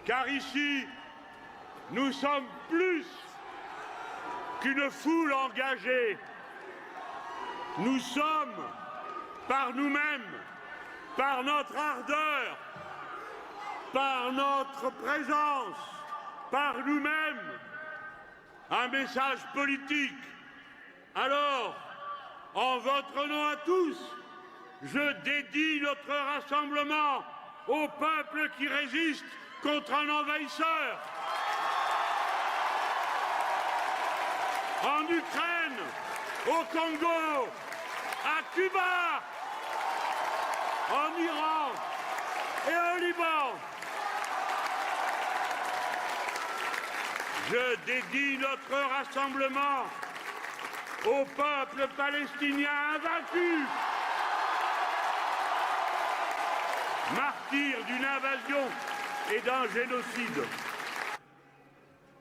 Car ici, nous sommes plus qu'une foule engagée. Nous sommes, par nous-mêmes, par notre ardeur, par notre présence, par nous-mêmes, un message politique. Alors, en votre nom à tous, je dédie notre rassemblement au peuple qui résiste contre un envahisseur. En Ukraine, au Congo, à Cuba, en Iran et au Liban. Je dédie notre rassemblement au peuple palestinien invaincu, martyr d'une invasion et d'un génocide.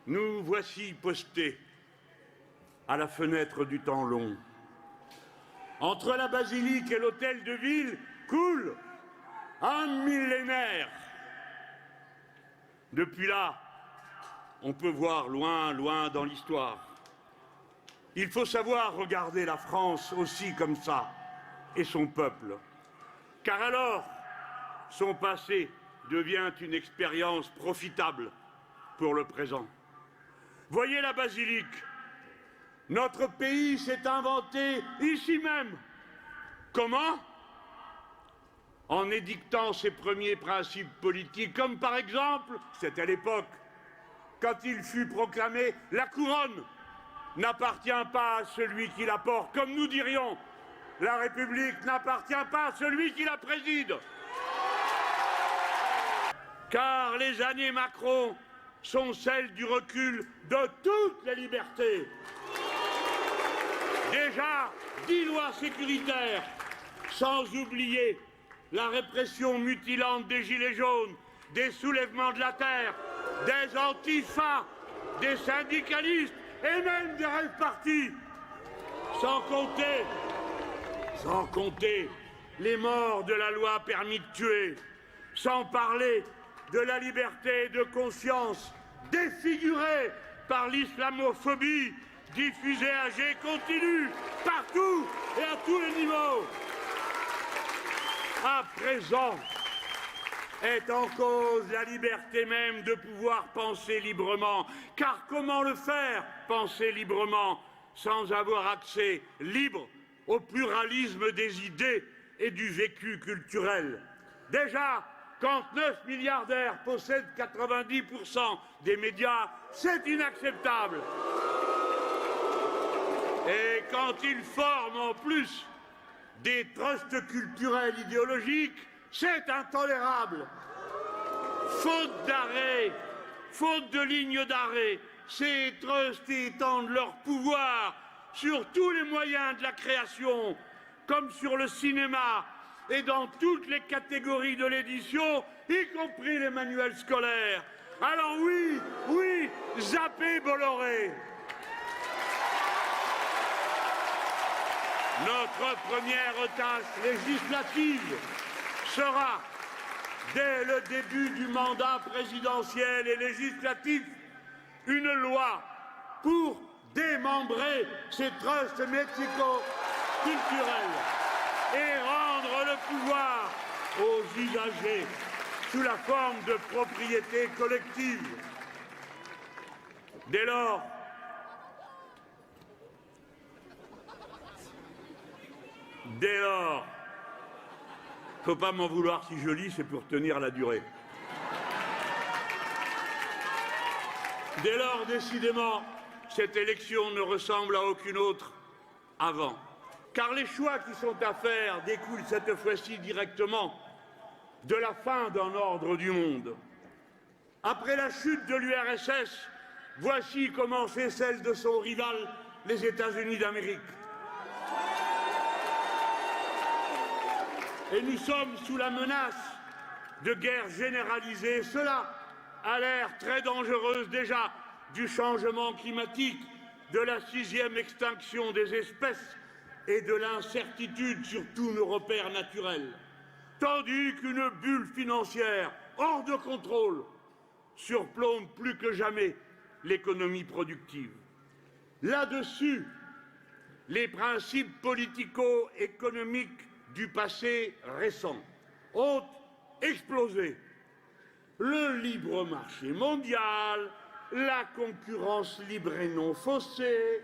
Nous voici postés à la fenêtre du temps long. Entre la basilique et l'hôtel de ville coule un millénaire. Depuis là, on peut voir loin, loin dans l'histoire. Il faut savoir regarder la France aussi comme ça, et son peuple. Car alors, son passé devient une expérience profitable pour le présent. Voyez la basilique. Notre pays s'est inventé ici même. Comment? En édictant ses premiers principes politiques, comme par exemple, c'était à l'époque, quand il fut proclamé « la couronne n'appartient pas à celui qui la porte », comme nous dirions, la République n'appartient pas à celui qui la préside. Car les années Macron sont celles du recul de toutes les libertés. Déjà 10 lois sécuritaires, sans oublier la répression mutilante des Gilets jaunes, des soulèvements de la terre, des antifas, des syndicalistes et même des rêves partis. Sans compter les morts de la loi permis de tuer, sans parler de la liberté de conscience défigurée par l'islamophobie diffusée à jet continu, partout et à tous les niveaux. À présent, est en cause la liberté même de pouvoir penser librement. Car comment le faire, penser librement, sans avoir accès libre au pluralisme des idées et du vécu culturel? Déjà, quand 9 milliardaires possèdent 90% des médias, c'est inacceptable. Et quand ils forment en plus des trusts culturels idéologiques, c'est intolérable. Faute d'arrêt, faute de ligne d'arrêt, ces trusts étendent leur pouvoir sur tous les moyens de la création, comme sur le cinéma et dans toutes les catégories de l'édition, y compris les manuels scolaires. Alors oui, oui, zappez Bolloré. Notre première tâche législative sera, dès le début du mandat présidentiel et législatif, une loi pour démembrer ces trusts médico-culturels et rendre le pouvoir aux usagers sous la forme de propriété collective. Dès lors, faut pas m'en vouloir si je lis, c'est pour tenir la durée. Dès lors, décidément, cette élection ne ressemble à aucune autre avant. Car les choix qui sont à faire découlent cette fois-ci directement de la fin d'un ordre du monde. Après la chute de l'URSS, voici commencer celle de son rival, les États-Unis d'Amérique. Et nous sommes sous la menace de guerre généralisée. Cela a l'air très dangereuse déjà, du changement climatique, de la 6e extinction des espèces et de l'incertitude sur tous nos repères naturels. Tandis qu'une bulle financière hors de contrôle surplombe plus que jamais l'économie productive. Là-dessus, les principes politico-économiques du passé récent ont explosé. Le libre marché mondial, la concurrence libre et non faussée,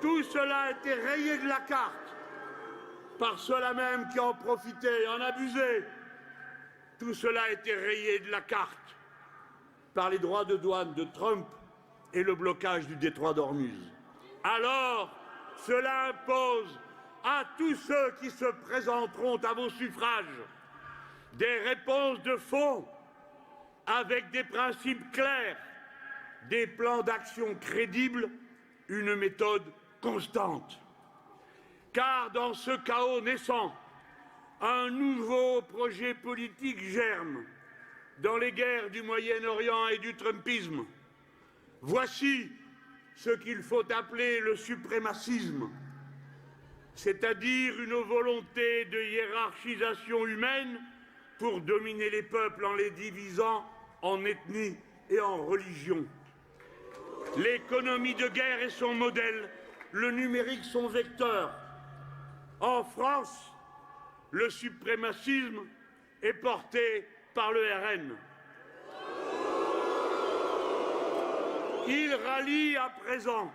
tout cela a été rayé de la carte par ceux-là même qui en profitaient et en abusaient. Tout cela a été rayé de la carte par les droits de douane de Trump et le blocage du détroit d'Ormuz. Alors, cela impose à tous ceux qui se présenteront à vos suffrages des réponses de fond avec des principes clairs, des plans d'action crédibles, une méthode constante. Car dans ce chaos naissant, un nouveau projet politique germe dans les guerres du Moyen-Orient et du Trumpisme. Voici ce qu'il faut appeler le suprémacisme, c'est-à-dire une volonté de hiérarchisation humaine pour dominer les peuples en les divisant en ethnies et en religions. L'économie de guerre est son modèle, le numérique son vecteur. En France, le suprémacisme est porté par le RN. Il rallie à présent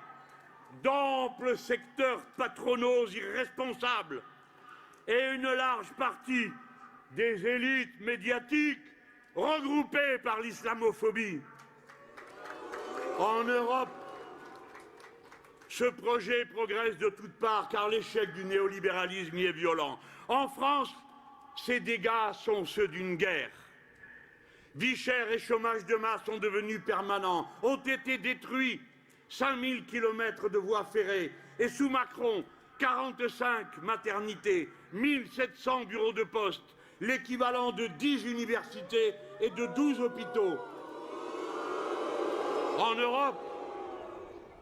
d'amples secteurs patronaux irresponsables et une large partie des élites médiatiques regroupées par l'islamophobie. En Europe, ce projet progresse de toutes parts car l'échec du néolibéralisme y est violent. En France, ces dégâts sont ceux d'une guerre. Vie chère et chômage de masse sont devenus permanents, ont été détruits 5000 kilomètres de voies ferrées et sous Macron, 45 maternités, 1700 bureaux de poste, l'équivalent de 10 universités et de 12 hôpitaux. En Europe,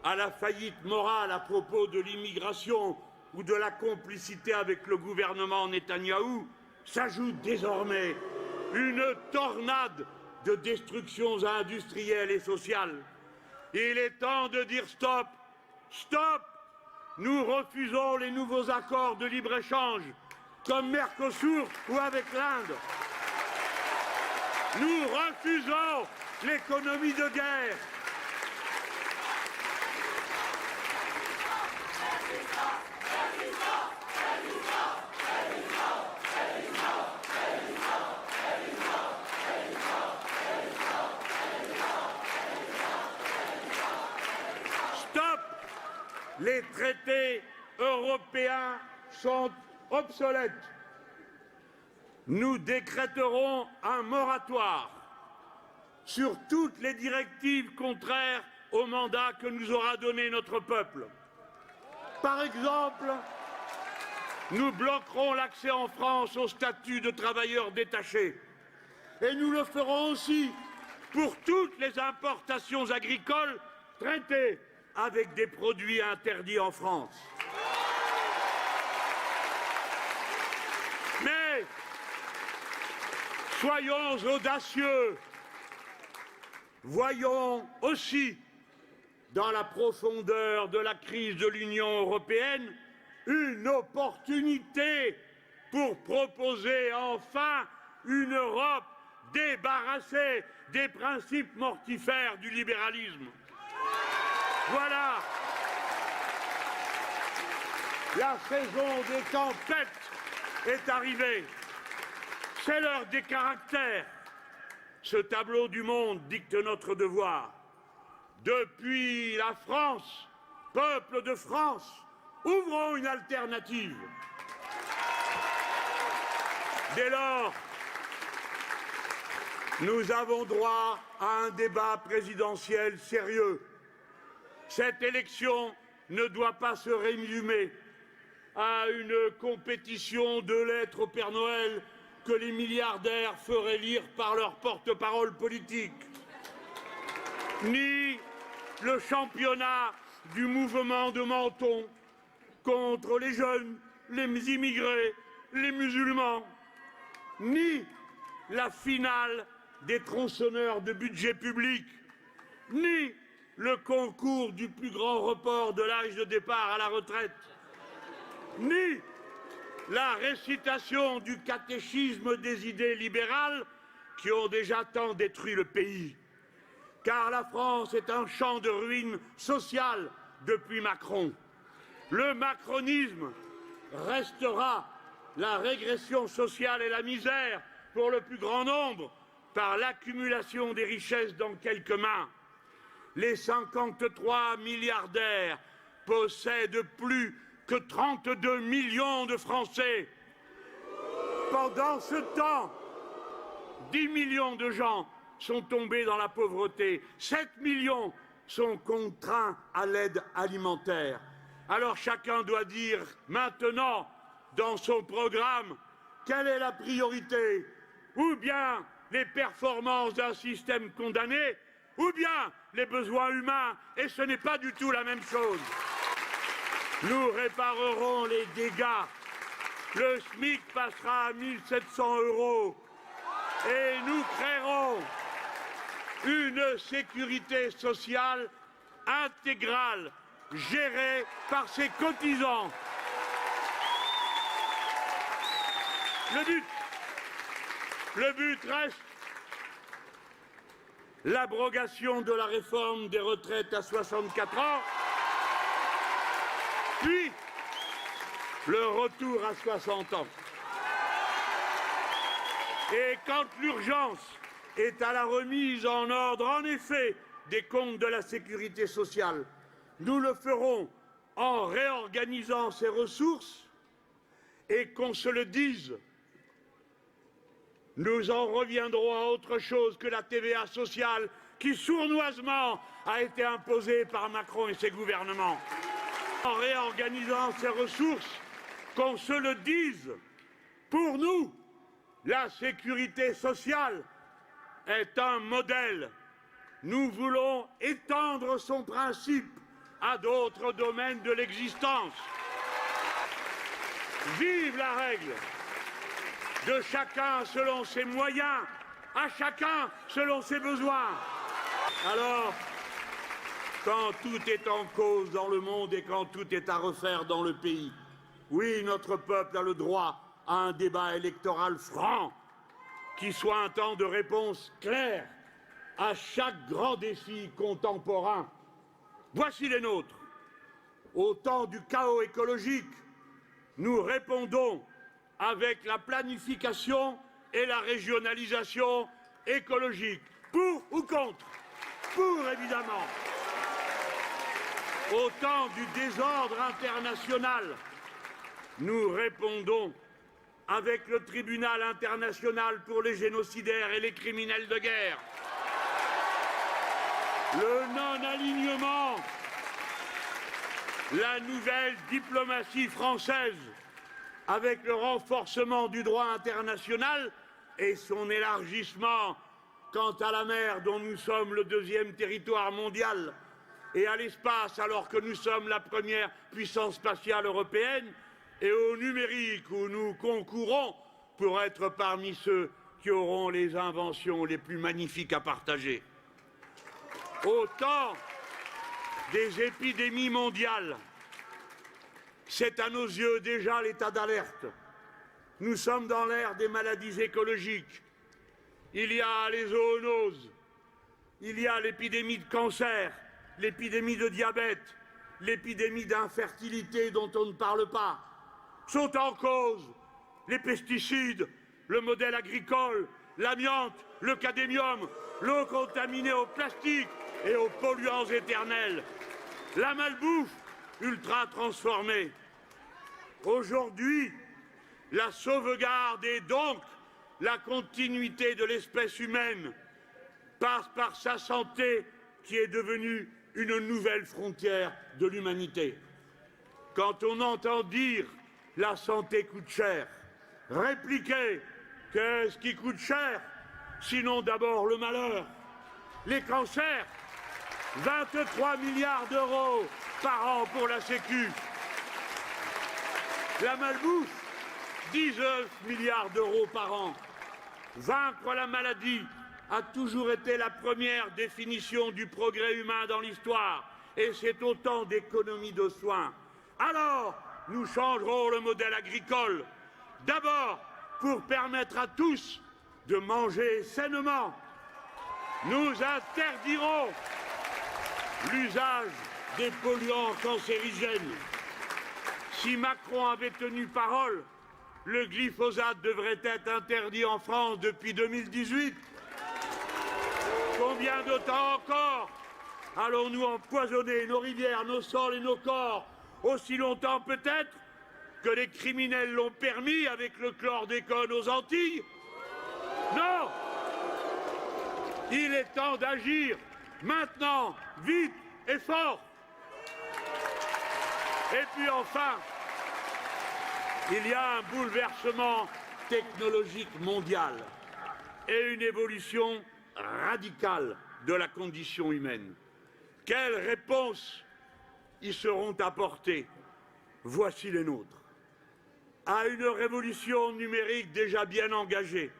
à la faillite morale à propos de l'immigration ou de la complicité avec le gouvernement Netanyahou, s'ajoute désormais une tornade de destructions industrielles et sociales. Il est temps de dire stop, stop. Nous refusons les nouveaux accords de libre-échange, comme Mercosur ou avec l'Inde. Nous refusons l'économie de guerre. Les traités européens sont obsolètes. Nous décréterons un moratoire sur toutes les directives contraires au mandat que nous aura donné notre peuple. Par exemple, nous bloquerons l'accès en France au statut de travailleurs détachés. Et nous le ferons aussi pour toutes les importations agricoles traitées avec des produits interdits en France. Mais soyons audacieux. Voyons aussi, dans la profondeur de la crise de l'Union européenne, une opportunité pour proposer enfin une Europe débarrassée des principes mortifères du libéralisme. Voilà. La saison des tempêtes est arrivée. C'est l'heure des caractères. Ce tableau du monde dicte notre devoir. Depuis la France, peuple de France, ouvrons une alternative. Dès lors, nous avons droit à un débat présidentiel sérieux. Cette élection ne doit pas se résumer à une compétition de lettres au Père Noël que les milliardaires feraient lire par leur porte-parole politique, ni le championnat du mouvement de Menton contre les jeunes, les immigrés, les musulmans, ni la finale des tronçonneurs de budget public, ni le concours du plus grand report de l'âge de départ à la retraite, ni la récitation du catéchisme des idées libérales qui ont déjà tant détruit le pays. Car la France est un champ de ruines sociales depuis Macron. Le macronisme restera la régression sociale et la misère pour le plus grand nombre par l'accumulation des richesses dans quelques mains. Les 53 milliardaires possèdent plus que 32 millions de Français. Pendant ce temps, 10 millions de gens sont tombés dans la pauvreté. 7 millions sont contraints à l'aide alimentaire. Alors chacun doit dire maintenant, dans son programme, quelle est la priorité? Ou bien les performances d'un système condamné, ou bien les besoins humains, et ce n'est pas du tout la même chose. Nous réparerons les dégâts. Le SMIC passera à 1 700 € et nous créerons une sécurité sociale intégrale, gérée par ses cotisants. Le but reste l'abrogation de la réforme des retraites à 64 ans, puis le retour à 60 ans. Et quand l'urgence est à la remise en ordre, en effet, des comptes de la sécurité sociale, nous le ferons en réorganisant ses ressources et qu'on se le dise, nous en reviendrons à autre chose que la TVA sociale qui sournoisement a été imposée par Macron et ses gouvernements. En réorganisant ses ressources, qu'on se le dise, pour nous, la sécurité sociale est un modèle. Nous voulons étendre son principe à d'autres domaines de l'existence. Vive la règle de chacun selon ses moyens, à chacun selon ses besoins. Alors, quand tout est en cause dans le monde et quand tout est à refaire dans le pays, oui, notre peuple a le droit à un débat électoral franc, qui soit un temps de réponse claire à chaque grand défi contemporain. Voici les nôtres. Au temps du chaos écologique, nous répondons avec la planification et la régionalisation écologique. Pour ou contre? Pour, évidemment. Au temps du désordre international, nous répondons avec le tribunal international pour les génocidaires et les criminels de guerre. Le non-alignement, la nouvelle diplomatie française avec le renforcement du droit international et son élargissement quant à la mer dont nous sommes le 2e territoire mondial et à l'espace alors que nous sommes la première puissance spatiale européenne et au numérique où nous concourons pour être parmi ceux qui auront les inventions les plus magnifiques à partager. Au temps des épidémies mondiales, c'est à nos yeux déjà l'état d'alerte. Nous sommes dans l'ère des maladies écologiques. Il y a les zoonoses, il y a l'épidémie de cancer, l'épidémie de diabète, l'épidémie d'infertilité dont on ne parle pas. Sont en cause les pesticides, le modèle agricole, l'amiante, le cadmium, l'eau contaminée au plastique et aux polluants éternels, la malbouffe ultra transformée. Aujourd'hui, la sauvegarde et donc la continuité de l'espèce humaine passe par sa santé qui est devenue une nouvelle frontière de l'humanité. Quand on entend dire « la santé coûte cher », répliquez « qu'est-ce qui coûte cher ?» Sinon d'abord le malheur. Les cancers, 23 milliards d'euros par an pour la Sécu. La malbouffe, 19 milliards d'euros par an. Vaincre la maladie a toujours été la première définition du progrès humain dans l'histoire, et c'est autant d'économie de soins. Alors, nous changerons le modèle agricole, d'abord pour permettre à tous de manger sainement. Nous interdirons l'usage des polluants cancérigènes. Si Macron avait tenu parole, le glyphosate devrait être interdit en France depuis 2018. Combien de temps encore allons-nous empoisonner nos rivières, nos sols et nos corps? Aussi longtemps peut-être que les criminels l'ont permis avec le chlordécone aux Antilles? Non! Il est temps d'agir maintenant, vite et fort. Et puis enfin, il y a un bouleversement technologique mondial et une évolution radicale de la condition humaine. Quelles réponses y seront apportées? Voici les nôtres. À une révolution numérique déjà bien engagée,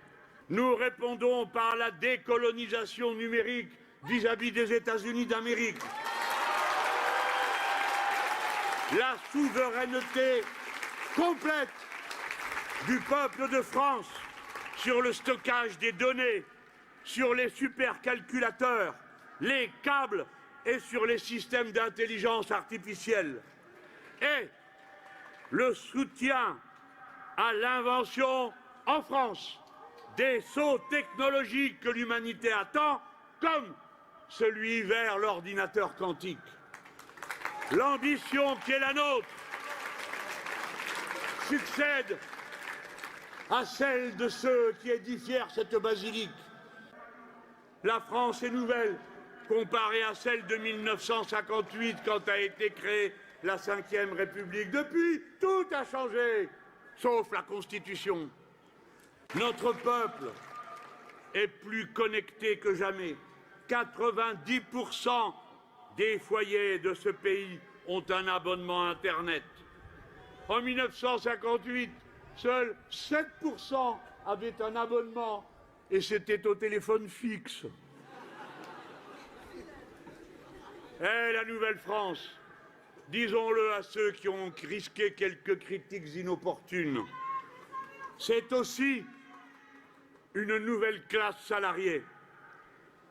nous répondons par la décolonisation numérique vis-à-vis des États-Unis d'Amérique. La souveraineté complète du peuple de France sur le stockage des données, sur les supercalculateurs, les câbles et sur les systèmes d'intelligence artificielle. Et le soutien à l'invention en France des sauts technologiques que l'humanité attend, comme celui vers l'ordinateur quantique. L'ambition qui est la nôtre succède à celle de ceux qui édifièrent cette basilique. La France est nouvelle comparée à celle de 1958 quand a été créée la Ve République. Depuis, tout a changé, sauf la Constitution. Notre peuple est plus connecté que jamais. 90% des foyers de ce pays ont un abonnement Internet. En 1958, seuls 7% avaient un abonnement et c'était au téléphone fixe. Et la Nouvelle-France, disons-le à ceux qui ont risqué quelques critiques inopportunes, c'est aussi une nouvelle classe salariée.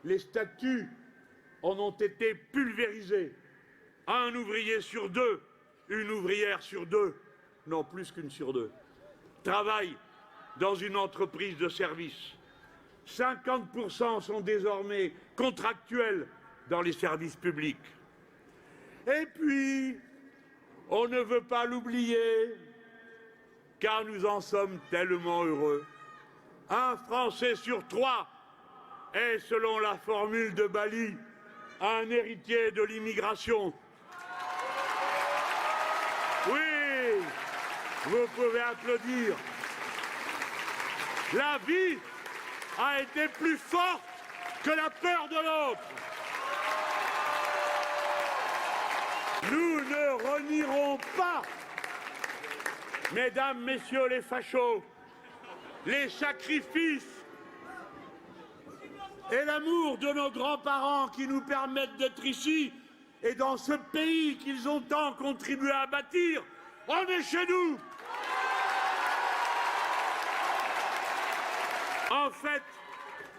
Les statuts en ont été pulvérisés. Un ouvrier sur deux, une ouvrière sur deux, non plus qu'une sur deux, travaille dans une entreprise de service. 50% sont désormais contractuels dans les services publics. Et puis, on ne veut pas l'oublier, car nous en sommes tellement heureux. Un Français sur trois est, selon la formule de Bali, un héritier de l'immigration. Oui, vous pouvez applaudir. La vie a été plus forte que la peur de l'autre. Nous ne renierons pas, mesdames, messieurs les fachos, les sacrifices et l'amour de nos grands-parents qui nous permettent d'être ici et dans ce pays qu'ils ont tant contribué à bâtir. On est chez nous. En fait,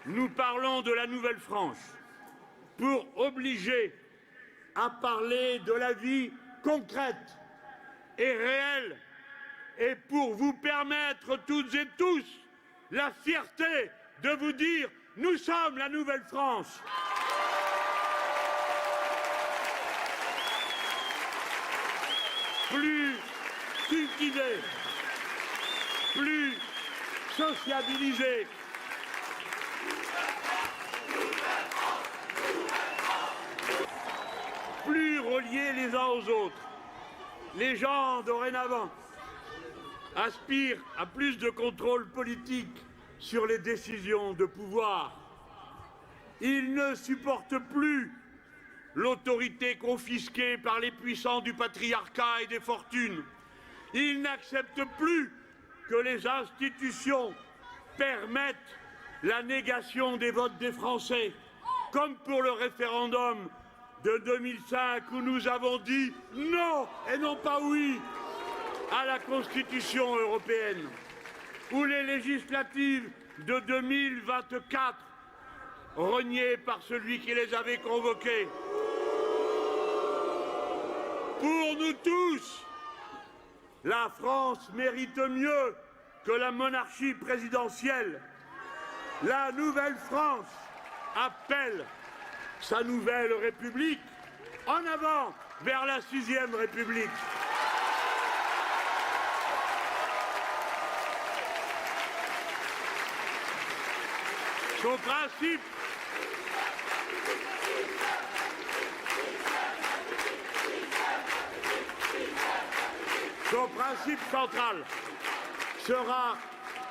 nous parlons de la Nouvelle-France pour obliger à parler de la vie concrète et réelle et pour vous permettre toutes et tous la fierté de vous dire « Nous sommes la Nouvelle-France ». Plus cultivée, plus sociabilisée, plus reliés les uns aux autres. Les gens, dorénavant, aspirent à plus de contrôle politique sur les décisions de pouvoir. Ils ne supportent plus l'autorité confisquée par les puissants du patriarcat et des fortunes. Ils n'acceptent plus que les institutions permettent la négation des votes des Français, comme pour le référendum de 2005 où nous avons dit non et non pas oui à la Constitution européenne, ou les législatives de 2024, reniées par celui qui les avait convoquées. Pour nous tous, la France mérite mieux que la monarchie présidentielle. La nouvelle France appelle sa nouvelle République en avant vers la 6e République. Son principe central sera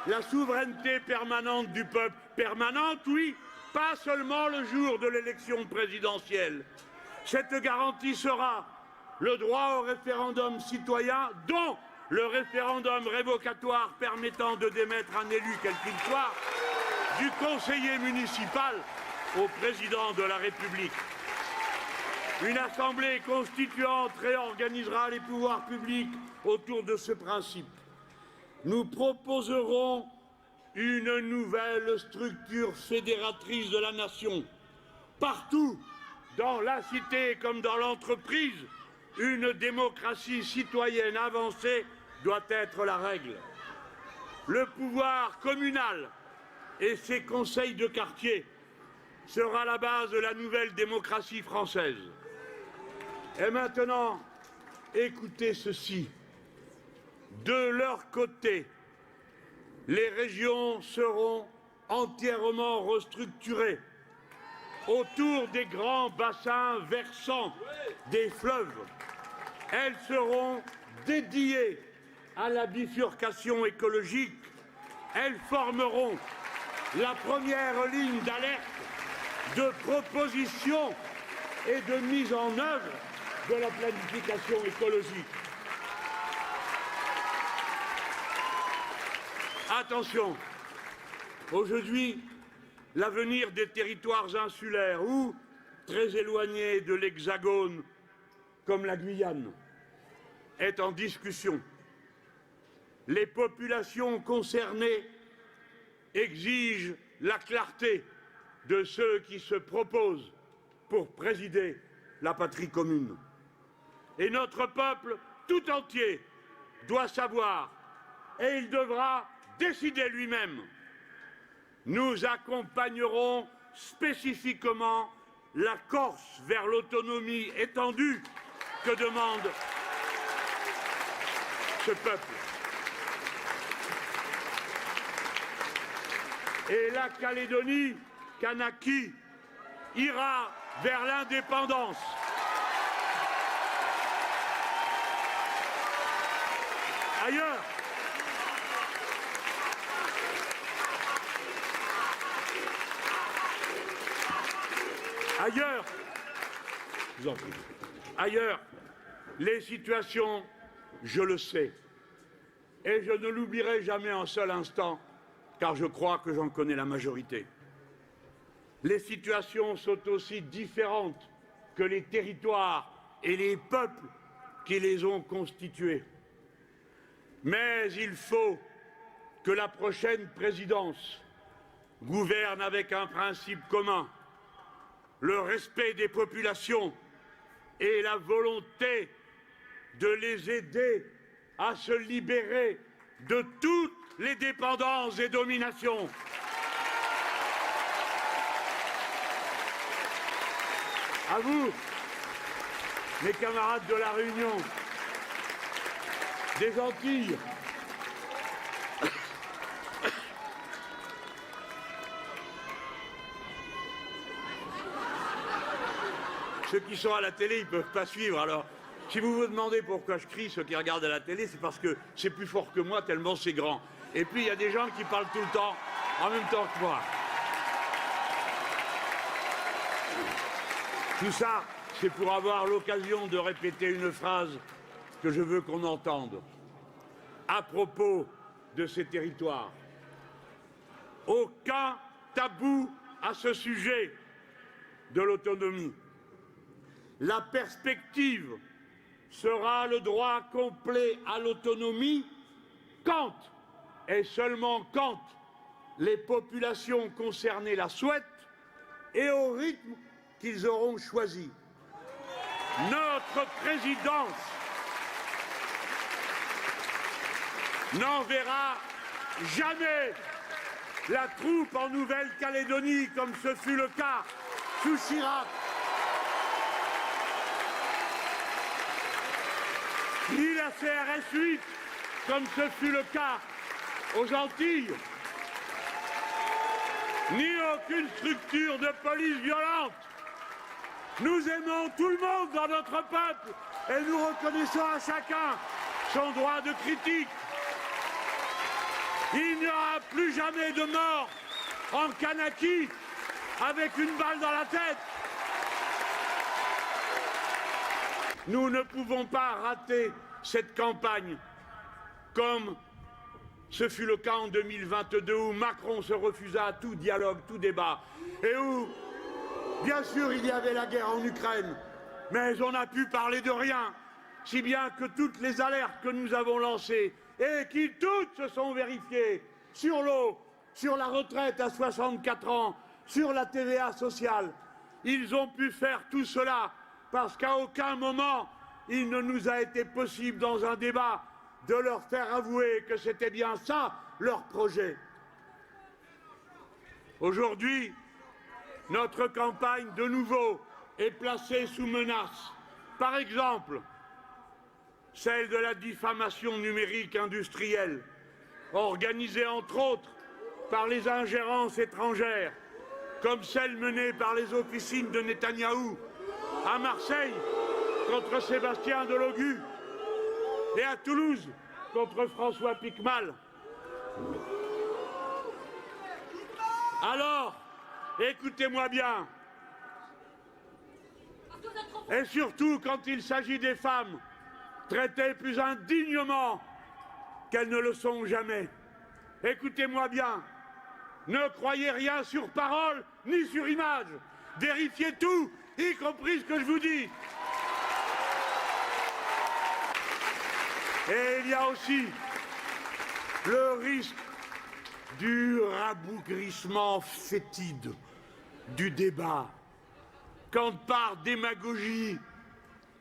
la souveraineté permanente du peuple. Permanente, oui, pas seulement le jour de l'élection présidentielle. Cette garantie sera le droit au référendum citoyen, dont le référendum révocatoire permettant de démettre un élu quel qu'il soit, du conseiller municipal au président de la République. Une assemblée constituante réorganisera les pouvoirs publics autour de ce principe. Nous proposerons une nouvelle structure fédératrice de la nation. Partout, dans la cité comme dans l'entreprise, une démocratie citoyenne avancée doit être la règle. Le pouvoir communal et ses conseils de quartier sera la base de la nouvelle démocratie française. Et maintenant, écoutez ceci. De leur côté, les régions seront entièrement restructurées autour des grands bassins versants des fleuves. Elles seront dédiées à la bifurcation écologique. Elles formeront la première ligne d'alerte de proposition et de mise en œuvre de la planification écologique. Attention, aujourd'hui, l'avenir des territoires insulaires ou très éloignés de l'Hexagone, comme la Guyane, est en discussion. Les populations concernées exigent la clarté de ceux qui se proposent pour présider la patrie commune. Et notre peuple tout entier doit savoir, et il devra décider lui-même. Nous accompagnerons spécifiquement la Corse vers l'autonomie étendue que demande ce peuple. Et la Calédonie Kanaki ira vers l'indépendance. Ailleurs, les situations, je le sais, et je ne l'oublierai jamais un seul instant, car je crois que j'en connais la majorité. Les situations sont aussi différentes que les territoires et les peuples qui les ont constitués. Mais il faut que la prochaine présidence gouverne avec un principe commun, le respect des populations et la volonté de les aider à se libérer de toutes les dépendances et dominations. À vous, mes camarades de la Réunion, des Antilles, ceux qui sont à la télé, ils ne peuvent pas suivre. Alors, si vous vous demandez pourquoi je crie, ceux qui regardent à la télé, c'est parce que c'est plus fort que moi, tellement c'est grand. Et puis, il y a des gens qui parlent tout le temps, en même temps que moi. Tout ça, c'est pour avoir l'occasion de répéter une phrase que je veux qu'on entende. À propos de ces territoires, aucun tabou à ce sujet de l'autonomie. La perspective sera le droit complet à l'autonomie quand, et seulement quand, les populations concernées la souhaitent et au rythme qu'ils auront choisi. Notre présidence n'enverra jamais la troupe en Nouvelle-Calédonie comme ce fut le cas sous Chirac, ni la CRS 8 comme ce fut le cas aux Antilles, ni aucune structure de police violente. Nous aimons tout le monde dans notre peuple et nous reconnaissons à chacun son droit de critique. Il n'y aura plus jamais de mort en Kanaki avec une balle dans la tête. Nous ne pouvons pas rater cette campagne comme ce fut le cas en 2022 où Macron se refusa à tout dialogue, tout débat et où, bien sûr, il y avait la guerre en Ukraine, mais on a pu parler de rien, si bien que toutes les alertes que nous avons lancées et qui toutes se sont vérifiées sur l'eau, sur la retraite à 64 ans, sur la TVA sociale, ils ont pu faire tout cela parce qu'à aucun moment il ne nous a été possible dans un débat de leur faire avouer que c'était bien ça leur projet. Aujourd'hui, notre campagne, de nouveau, est placée sous menace. Par exemple, celle de la diffamation numérique industrielle, organisée entre autres par les ingérences étrangères, comme celle menée par les officines de Netanyahou à Marseille contre Sébastien Delogu et à Toulouse contre François Piquemal. Alors, écoutez-moi bien, et surtout quand il s'agit des femmes traitées plus indignement qu'elles ne le sont jamais. Écoutez-moi bien, ne croyez rien sur parole ni sur image. Vérifiez tout, y compris ce que je vous dis. Et il y a aussi le risque du rabougrissement fétide du débat, quand par démagogie,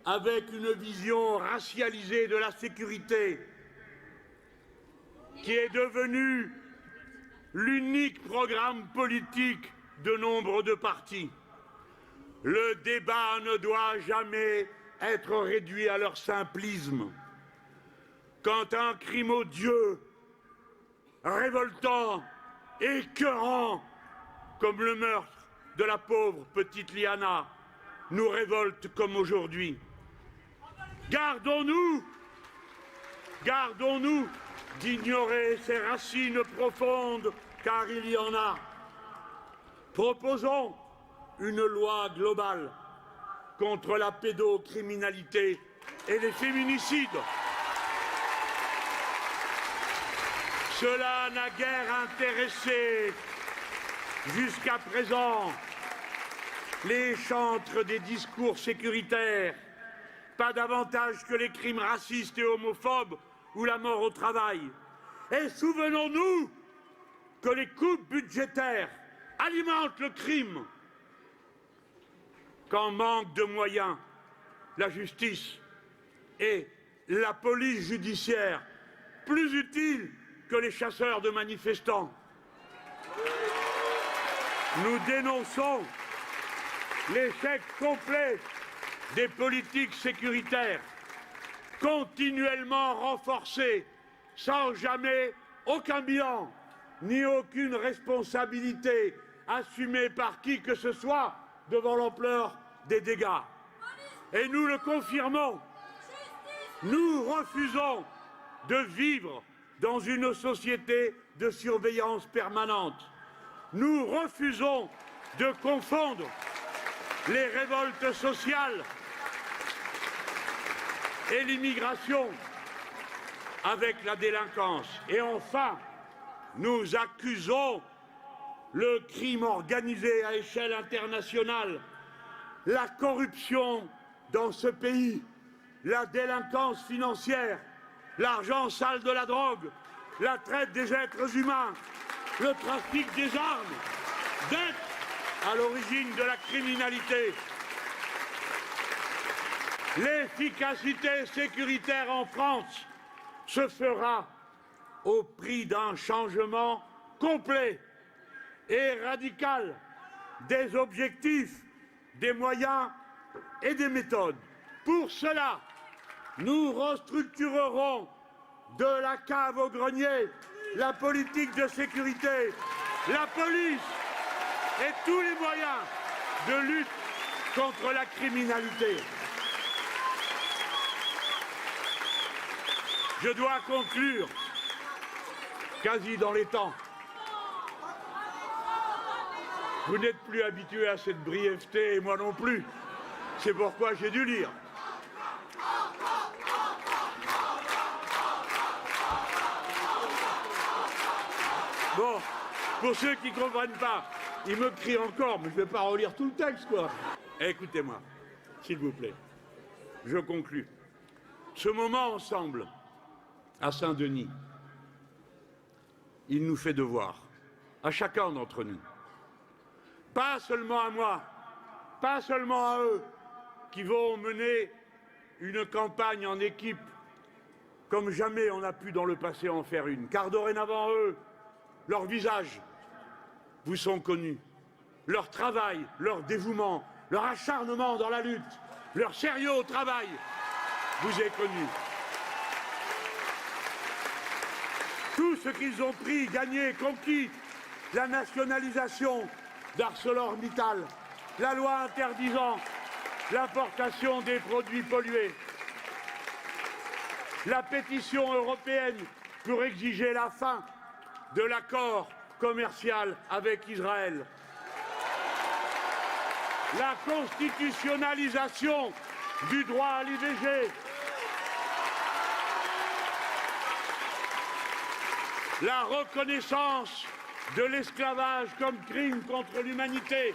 avec une vision racialisée de la sécurité, qui est devenue l'unique programme politique de nombre de partis. Le débat ne doit jamais être réduit à leur simplisme. Quand un crime odieux, révoltant, écœurant, comme le meurtre de la pauvre petite Liana, nous révolte comme aujourd'hui. Gardons-nous d'ignorer ces racines profondes, car il y en a. Proposons une loi globale contre la pédocriminalité et les féminicides. Cela n'a guère intéressé jusqu'à présent les chantres des discours sécuritaires, pas davantage que les crimes racistes et homophobes ou la mort au travail. Et souvenons-nous que les coupes budgétaires alimentent le crime. Quand manque de moyens, la justice et la police judiciaire, plus utiles que les chasseurs de manifestants. Nous dénonçons l'échec complet des politiques sécuritaires, continuellement renforcées, sans jamais aucun bilan, ni aucune responsabilité assumée par qui que ce soit devant l'ampleur des dégâts. Et nous le confirmons, nous refusons de vivre dans une société de surveillance permanente. Nous refusons de confondre les révoltes sociales et l'immigration avec la délinquance. Et enfin, nous accusons le crime organisé à échelle internationale, la corruption dans ce pays, la délinquance financière, l'argent sale de la drogue, la traite des êtres humains, le trafic des armes, d'être à l'origine de la criminalité. L'efficacité sécuritaire en France se fera au prix d'un changement complet et radical des objectifs, des moyens et des méthodes. Pour cela, nous restructurerons de la cave au grenier la politique de sécurité, la police et tous les moyens de lutte contre la criminalité. Je dois conclure, quasi dans les temps. Vous n'êtes plus habitués à cette brièveté, et moi non plus. C'est pourquoi j'ai dû lire. Bon, pour ceux qui ne comprennent pas, ils me crient encore, mais je ne vais pas relire tout le texte, quoi. Écoutez-moi, s'il vous plaît. Je conclus. Ce moment ensemble, à Saint-Denis, il nous fait devoir, à chacun d'entre nous. Pas seulement à moi, pas seulement à eux, qui vont mener une campagne en équipe, comme jamais on a pu dans le passé en faire une, car dorénavant, eux, leurs visages vous sont connus, leur travail, leur dévouement, leur acharnement dans la lutte, leur sérieux au travail vous est connu. Tout ce qu'ils ont pris, gagné, conquis, la nationalisation d'ArcelorMittal, la loi interdisant l'importation des produits pollués, la pétition européenne pour exiger la fin de l'accord commercial avec Israël, la constitutionnalisation du droit à l'IVG, la reconnaissance de l'esclavage comme crime contre l'humanité.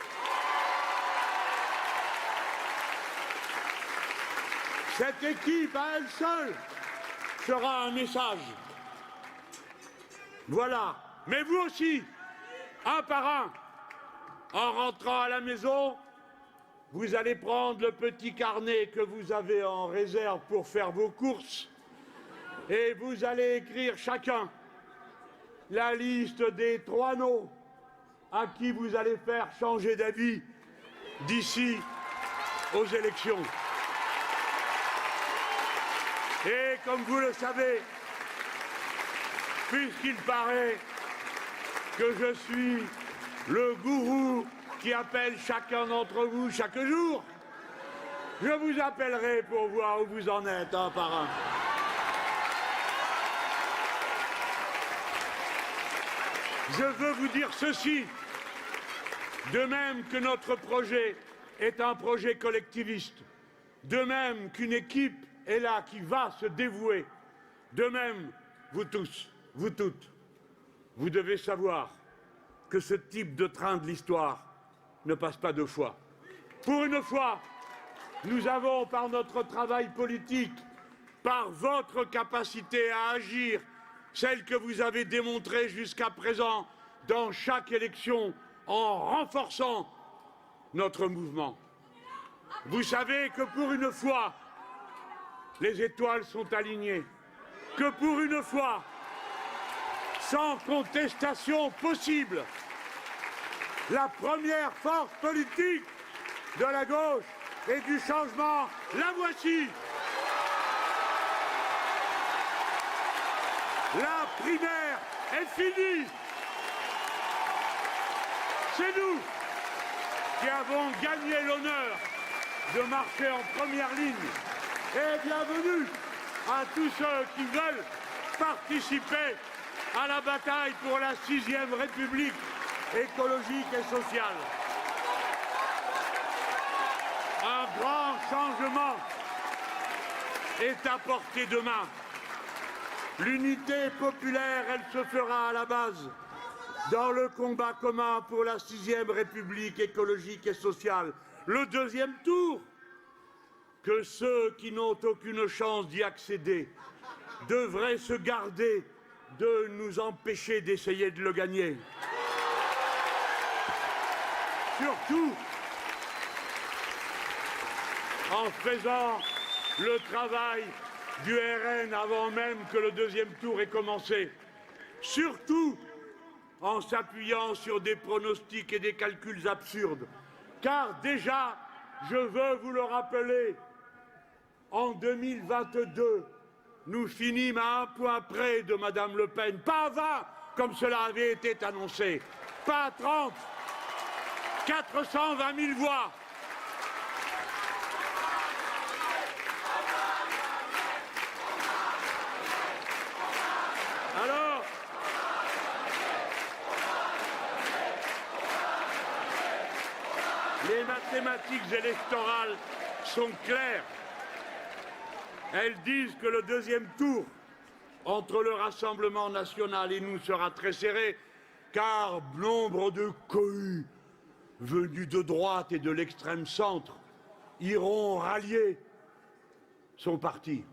Cette équipe, à elle seule, sera un message. Voilà. Mais vous aussi, un par un, en rentrant à la maison, vous allez prendre le petit carnet que vous avez en réserve pour faire vos courses et vous allez écrire chacun la liste des 3 noms à qui vous allez faire changer d'avis d'ici aux élections. Et comme vous le savez, puisqu'il paraît que je suis le gourou qui appelle chacun d'entre vous chaque jour, je vous appellerai pour voir où vous en êtes un par un. Je veux vous dire ceci, de même que notre projet est un projet collectiviste, de même qu'une équipe est là qui va se dévouer, de même, vous tous, vous toutes, vous devez savoir que ce type de train de l'histoire ne passe pas 2 fois. Pour une fois, nous avons, par notre travail politique, par votre capacité à agir, celle que vous avez démontrée jusqu'à présent dans chaque élection en renforçant notre mouvement. Vous savez que pour une fois, les étoiles sont alignées, que pour une fois, sans contestation possible, la première force politique de la gauche et du changement, la voici. La primaire est finie. C'est nous qui avons gagné l'honneur de marcher en première ligne. Et bienvenue à tous ceux qui veulent participer à la bataille pour la 6e République écologique et sociale. Un grand changement est à portée de main. L'unité populaire, elle se fera à la base dans le combat commun pour la 6e République écologique et sociale, le 2e tour, que ceux qui n'ont aucune chance d'y accéder devraient se garder de nous empêcher d'essayer de le gagner. Surtout en faisant le travail du RN avant même que le 2e tour ait commencé. Surtout en s'appuyant sur des pronostics et des calculs absurdes. Car déjà, je veux vous le rappeler, en 2022, nous finîmes à 1 point près de Madame Le Pen. Pas à 20, comme cela avait été annoncé. Pas à 30. 420 000 voix. Alors, les mathématiques électorales sont claires. Elles disent que le 2e tour entre le Rassemblement national et nous sera très serré, car nombre de cohus venus de droite et de l'extrême centre iront rallier son parti.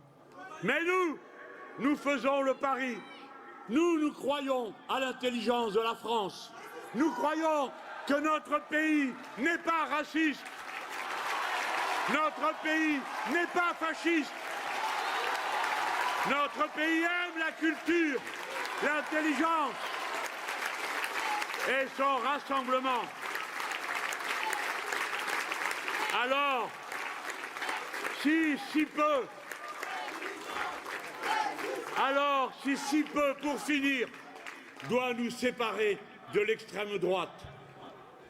Mais nous faisons le pari. Nous croyons à l'intelligence de la France. Nous croyons que notre pays n'est pas raciste. Notre pays n'est pas fasciste. Notre pays aime la culture, l'intelligence et son rassemblement. Alors, si si peu, pour finir, doit nous séparer de l'extrême droite,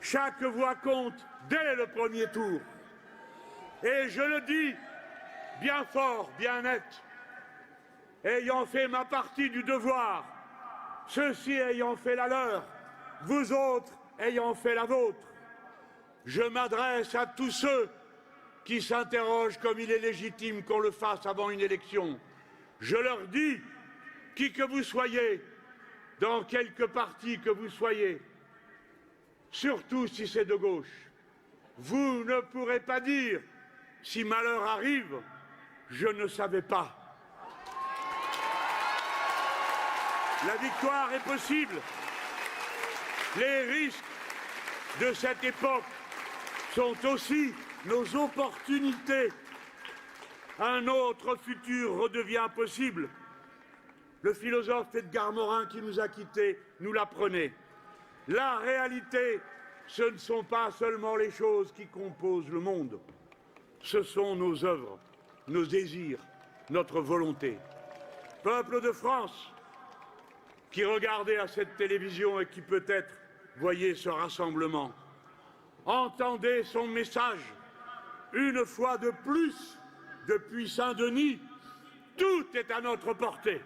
chaque voix compte dès le 1er tour. Et je le dis bien fort, bien net, ayant fait ma partie du devoir, ceux-ci ayant fait la leur, vous autres ayant fait la vôtre, je m'adresse à tous ceux qui s'interrogent comme il est légitime qu'on le fasse avant une élection. Je leur dis, qui que vous soyez, dans quelque parti que vous soyez, surtout si c'est de gauche, vous ne pourrez pas dire, si malheur arrive, je ne savais pas. La victoire est possible. Les risques de cette époque sont aussi nos opportunités. Un autre futur redevient possible. Le philosophe Edgar Morin qui nous a quittés nous l'apprenait. La réalité, ce ne sont pas seulement les choses qui composent le monde. Ce sont nos œuvres, nos désirs, notre volonté. Peuple de France, qui regardez à cette télévision et qui peut-être voyez ce rassemblement, entendez son message. Une fois de plus, depuis Saint-Denis, tout est à notre portée.